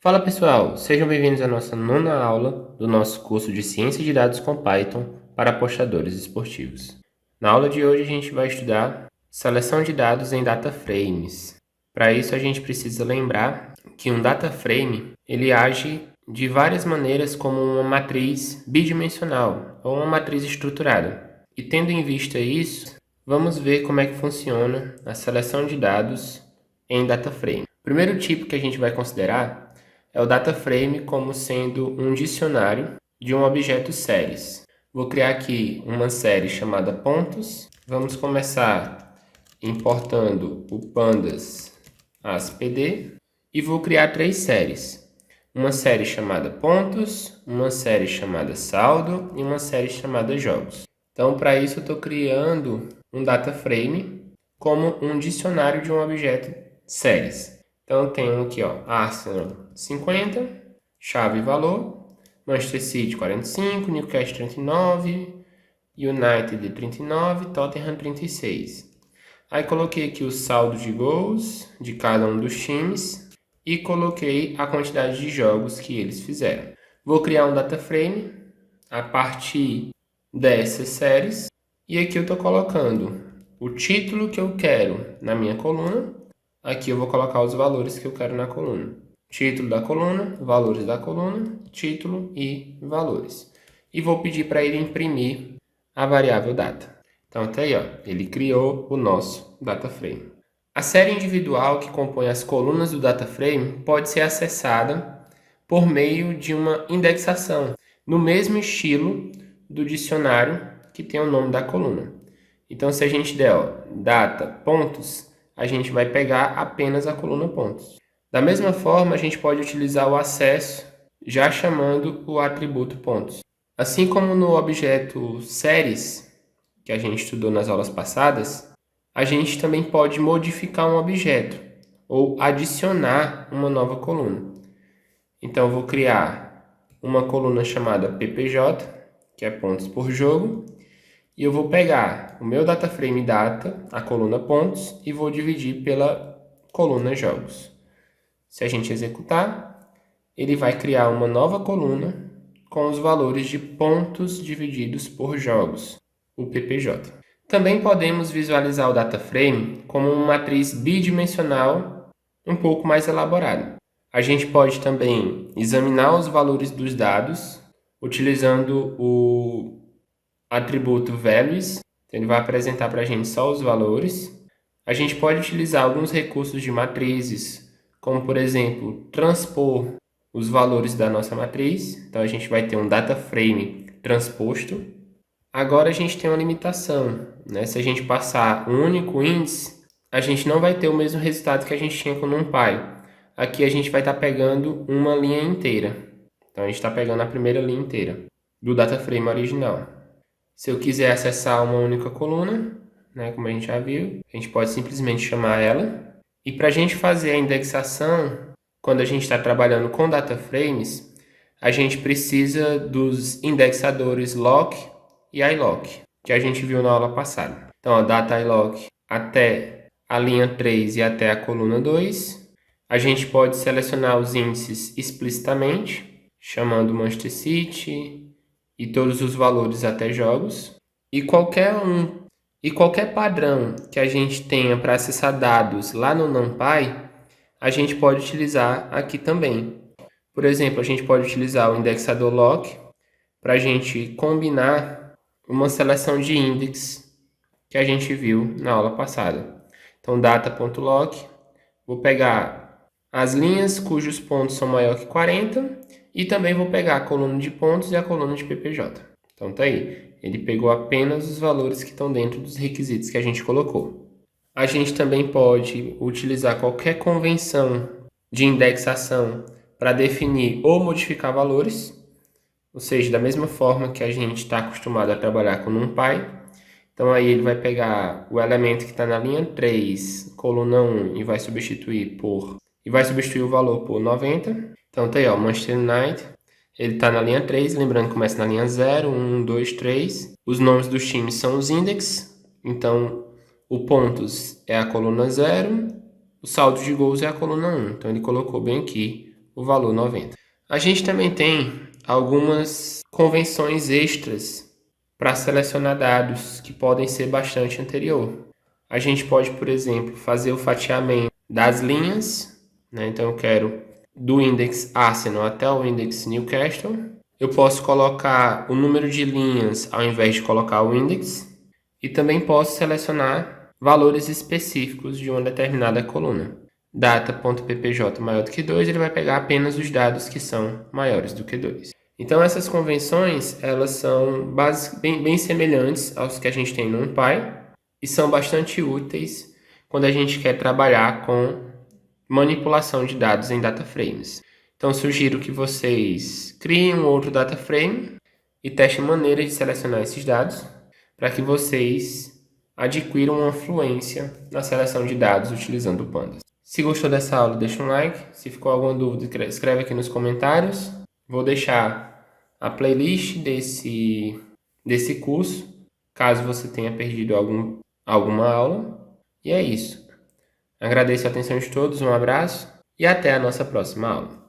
Fala pessoal, sejam bem-vindos à nossa nona aula do nosso curso de Ciência de Dados com Python para apostadores esportivos. Na aula de hoje a gente vai estudar seleção de dados em data frames. Para isso a gente precisa lembrar que um data frame ele age de várias maneiras como uma matriz bidimensional ou uma matriz estruturada. E tendo em vista isso, vamos ver como é que funciona a seleção de dados em data frame. O primeiro tipo que a gente vai considerar é o data frame como sendo um dicionário de um objeto séries. Vou criar aqui uma série chamada pontos. Vamos começar importando o pandas ASPD e vou criar três séries. Uma série chamada pontos, uma série chamada saldo e uma série chamada jogos. Então, para isso, eu estou criando um data frame como um dicionário de um objeto séries. Então, eu tenho aqui, Arsenal 50, chave e valor, Manchester City 45, Newcastle 39, United 39, Tottenham 36. Aí coloquei aqui o saldo de gols de cada um dos times e coloquei a quantidade de jogos que eles fizeram. Vou criar um data frame a partir dessas séries e aqui eu estou colocando o título que eu quero na minha coluna. Aqui eu vou colocar os valores que eu quero na coluna. Título da coluna, valores da coluna, título e valores. E vou pedir para ele imprimir a variável data. Então, até aí, ele criou o nosso data frame. A série individual que compõe as colunas do data frame pode ser acessada por meio de uma indexação, no mesmo estilo do dicionário que tem o nome da coluna. Então, se a gente der data, pontos, a gente vai pegar apenas a coluna pontos. Da mesma forma, a gente pode utilizar o acesso já chamando o atributo pontos. Assim como no objeto séries, que a gente estudou nas aulas passadas, a gente também pode modificar um objeto ou adicionar uma nova coluna. Então, eu vou criar uma coluna chamada PPJ, que é pontos por jogo, e eu vou pegar o meu data frame data, a coluna pontos, e vou dividir pela coluna jogos. Se a gente executar, ele vai criar uma nova coluna com os valores de pontos divididos por jogos, o PPJ. Também podemos visualizar o data frame como uma matriz bidimensional um pouco mais elaborada. A gente pode também examinar os valores dos dados utilizando o atributo values, então ele vai apresentar para a gente só os valores. A gente pode utilizar alguns recursos de matrizes, como por exemplo, transpor os valores da nossa matriz. Então a gente vai ter um data frame transposto. Agora a gente tem uma limitação, né? Se a gente passar um único índice, a gente não vai ter o mesmo resultado que a gente tinha com o NumPy. Aqui a gente vai estar pegando uma linha inteira. Então a gente está pegando a primeira linha inteira do data frame original. Se eu quiser acessar uma única coluna, né, como a gente já viu, a gente pode simplesmente chamar ela. E para a gente fazer a indexação, quando a gente está trabalhando com data frames, a gente precisa dos indexadores lock e ilock, que a gente viu na aula passada. Então, data ilock até a linha 3 e até a coluna 2. A gente pode selecionar os índices explicitamente, chamando Manchester City e todos os valores até jogos. E qualquer padrão que a gente tenha para acessar dados lá no NumPy, a gente pode utilizar aqui também. Por exemplo, a gente pode utilizar o indexador lock para a gente combinar uma seleção de index que a gente viu na aula passada. Então, data.lock, vou pegar as linhas cujos pontos são maior que 40 e também vou pegar a coluna de pontos e a coluna de PPJ. Então, tá aí. Ele pegou apenas os valores que estão dentro dos requisitos que a gente colocou. A gente também pode utilizar qualquer convenção de indexação para definir ou modificar valores, ou seja, da mesma forma que a gente está acostumado a trabalhar com NumPy. Então, aí ele vai pegar o elemento que está na linha 3, coluna 1, e vai substituir o valor por 90. Então, tá aí, o Manchester United. Ele está na linha 3, lembrando que começa na linha 0, 1, 2, 3. Os nomes dos times são os index. Então, o pontos é a coluna 0, o saldo de gols é a coluna 1. Então, ele colocou bem aqui o valor 90. A gente também tem algumas convenções extras para selecionar dados que podem ser bastante anterior. A gente pode, por exemplo, fazer o fatiamento das linhas, né? Então eu quero do index Arsenal até o index Newcastle. Eu posso colocar o número de linhas ao invés de colocar o index. E também posso selecionar valores específicos de uma determinada coluna. Data.ppj maior do que 2, ele vai pegar apenas os dados que são maiores do que 2. Então essas convenções, elas são bem semelhantes aos que a gente tem no NumPy e são bastante úteis quando a gente quer trabalhar com manipulação de dados em data frames. Então sugiro que vocês criem um outro data frame e testem maneiras de selecionar esses dados para que vocês adquiram uma fluência na seleção de dados utilizando o Pandas. Se gostou dessa aula, deixa um like. Se ficou alguma dúvida, escreve aqui nos comentários. Vou deixar a playlist desse curso, caso você tenha perdido alguma aula. E é isso. Agradeço a atenção de todos, um abraço e até a nossa próxima aula.